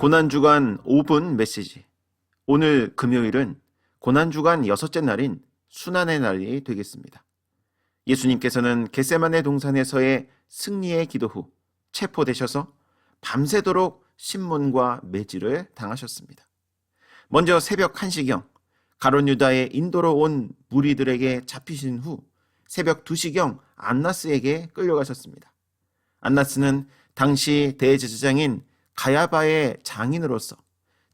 고난주간 5분 메시지. 오늘 금요일은 고난주간 6째 날인 순환의 날이 되겠습니다. 예수님께서는 겟세마네 동산에서의 승리의 기도 후 체포되셔서 밤새도록 신문과 매질을 당하셨습니다. 먼저 새벽 1시경 가룟 유다의 인도로 온 무리들에게 잡히신 후 새벽 2시경 안나스에게 끌려가셨습니다. 안나스는 당시 대제사장인 가야바의 장인으로서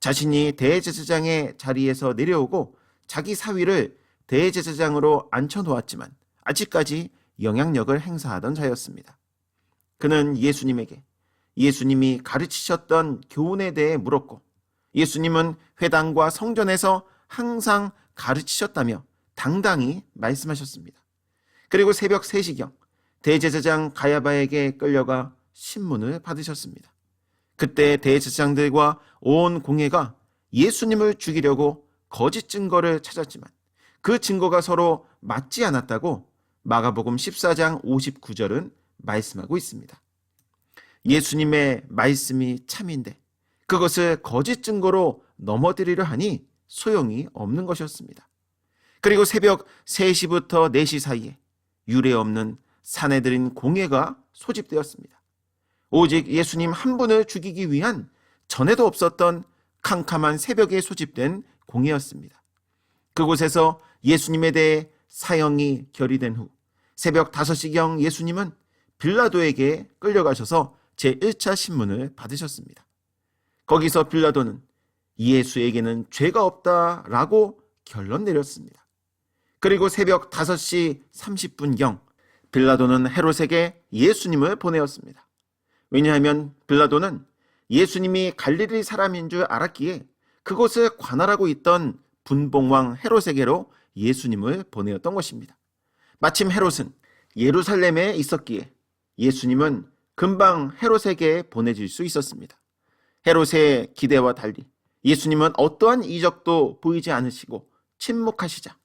자신이 대제사장의 자리에서 내려오고 자기 사위를 대제사장으로 앉혀놓았지만 아직까지 영향력을 행사하던 자였습니다. 그는 예수님에게 예수님이 가르치셨던 교훈에 대해 물었고 예수님은 회당과 성전에서 항상 가르치셨다며 당당히 말씀하셨습니다. 그리고 새벽 3시경 대제사장 가야바에게 끌려가 신문을 받으셨습니다. 그때 대제사장들과 온 공회가 예수님을 죽이려고 거짓 증거를 찾았지만 그 증거가 서로 맞지 않았다고 마가복음 14장 59절은 말씀하고 있습니다. 예수님의 말씀이 참인데 그것을 거짓 증거로 넘어뜨리려 하니 소용이 없는 것이었습니다. 그리고 새벽 3시부터 4시 사이에 유례 없는 사내들인 공회가 소집되었습니다. 오직 예수님 한 분을 죽이기 위한 전에도 없었던 캄캄한 새벽에 소집된 공회였습니다. 그곳에서 예수님에 대해 사형이 결의된 후 새벽 5시경 예수님은 빌라도에게 끌려가셔서 제1차 신문을 받으셨습니다. 거기서 빌라도는 예수에게는 죄가 없다라고 결론 내렸습니다. 그리고 새벽 5시 30분경 빌라도는 헤롯에게 예수님을 보내었습니다. 왜냐하면 빌라도는 예수님이 갈릴리 사람인 줄 알았기에 그곳을 관할하고 있던 분봉왕 헤롯에게로 예수님을 보내었던 것입니다. 마침 헤롯은 예루살렘에 있었기에 예수님은 금방 헤롯에게 보내질 수 있었습니다. 헤롯의 기대와 달리 예수님은 어떠한 이적도 보이지 않으시고 침묵하시자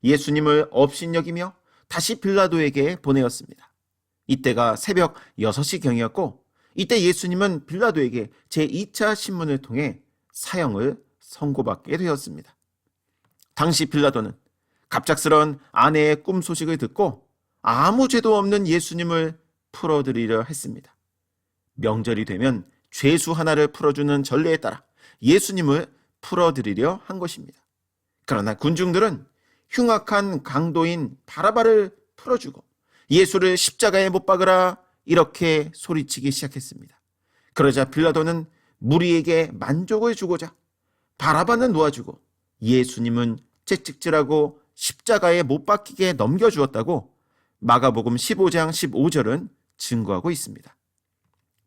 예수님을 업신여기며 다시 빌라도에게 보내었습니다. 이때가 새벽 6시경이었고 이때 예수님은 빌라도에게 제2차 신문을 통해 사형을 선고받게 되었습니다. 당시 빌라도는 갑작스런 아내의 꿈 소식을 듣고 아무 죄도 없는 예수님을 풀어드리려 했습니다. 명절이 되면 죄수 하나를 풀어주는 전례에 따라 예수님을 풀어드리려 한 것입니다. 그러나 군중들은 흉악한 강도인 바라바를 풀어주고 예수를 십자가에 못 박으라 이렇게 소리치기 시작했습니다. 그러자 빌라도는 무리에게 만족을 주고자 바라바는 놓아주고 예수님은 채찍질하고 십자가에 못 박히게 넘겨주었다고 마가복음 15장 15절은 증거하고 있습니다.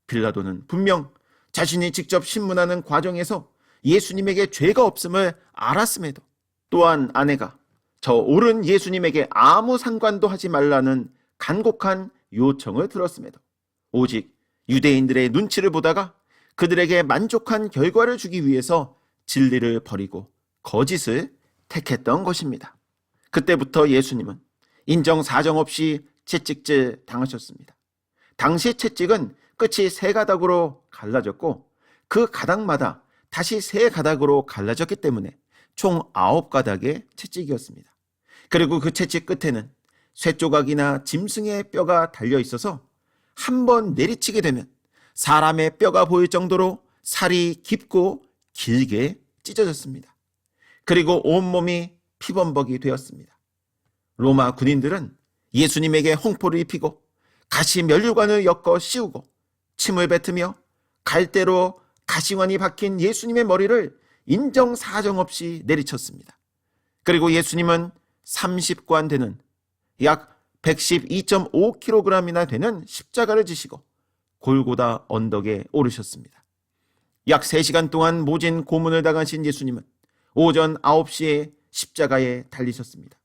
빌라도는 분명 자신이 직접 신문하는 과정에서 예수님에게 죄가 없음을 알았음에도 또한 아내가 저 옳은 예수님에게 아무 상관도 하지 말라는 간곡한 요청을 들었음에도 오직 유대인들의 눈치를 보다가 그들에게 만족한 결과를 주기 위해서 진리를 버리고 거짓을 택했던 것입니다. 그때부터 예수님은 인정사정 없이 채찍질 당하셨습니다. 당시 채찍은 끝이 3가닥으로 갈라졌고 그 가닥마다 다시 3가닥으로 갈라졌기 때문에 총 9가닥의 채찍이었습니다. 그리고 그 채찍 끝에는 쇠조각이나 짐승의 뼈가 달려있어서 한 번 내리치게 되면 사람의 뼈가 보일 정도로 살이 깊고 길게 찢어졌습니다. 그리고 온몸이 피범벅이 되었습니다. 로마 군인들은 예수님에게 홍포를 입히고 가시 면류관을 엮어 씌우고 침을 뱉으며 갈대로 가시관이 박힌 예수님의 머리를 인정사정 없이 내리쳤습니다. 그리고 예수님은 30관 되는 약 112.5kg이나 되는 십자가를 지시고 골고다 언덕에 오르셨습니다. 약 3시간 동안 모진 고문을 당하신 예수님은 오전 9시에 십자가에 달리셨습니다.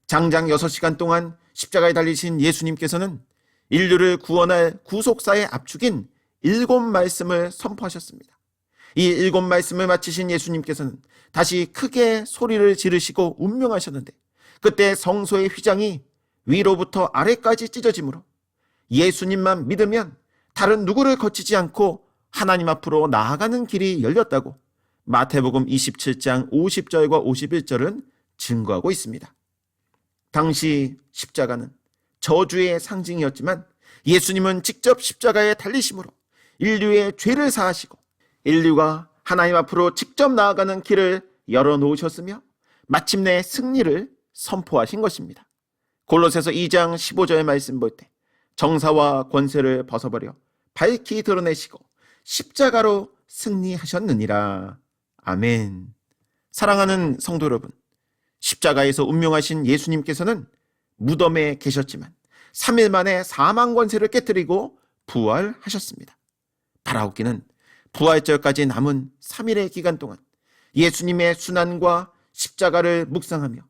장장 6시간 동안 십자가에 달리신 예수님께서는 인류를 구원할 구속사의 압축인 7말씀을 선포하셨습니다. 이 7말씀을 마치신 예수님께서는 다시 크게 소리를 지르시고 운명하셨는데 그때 성소의 휘장이 위로부터 아래까지 찢어지므로 예수님만 믿으면 다른 누구를 거치지 않고 하나님 앞으로 나아가는 길이 열렸다고 마태복음 27장 50절과 51절은 증거하고 있습니다. 당시 십자가는 저주의 상징이었지만 예수님은 직접 십자가에 달리심으로 인류의 죄를 사하시고 인류가 하나님 앞으로 직접 나아가는 길을 열어놓으셨으며 마침내 승리를 선포하신 것입니다. 골로새서 2장 15절의 말씀 볼 때 정사와 권세를 벗어버려 밝히 드러내시고 십자가로 승리하셨느니라. 아멘. 사랑하는 성도 여러분, 십자가에서 운명하신 예수님께서는 무덤에 계셨지만 3일 만에 사망 권세를 깨뜨리고 부활하셨습니다. 바라옵기는 부활절까지 남은 3일의 기간 동안 예수님의 순환과 십자가를 묵상하며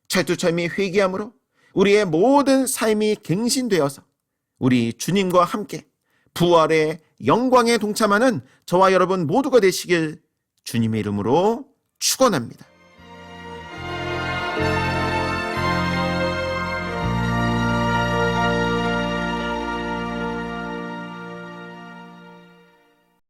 철두철미 회개함으로 우리의 모든 삶이 갱신되어서 우리 주님과 함께 부활의 영광에 동참하는 저와 여러분 모두가 되시길 주님의 이름으로 축원합니다.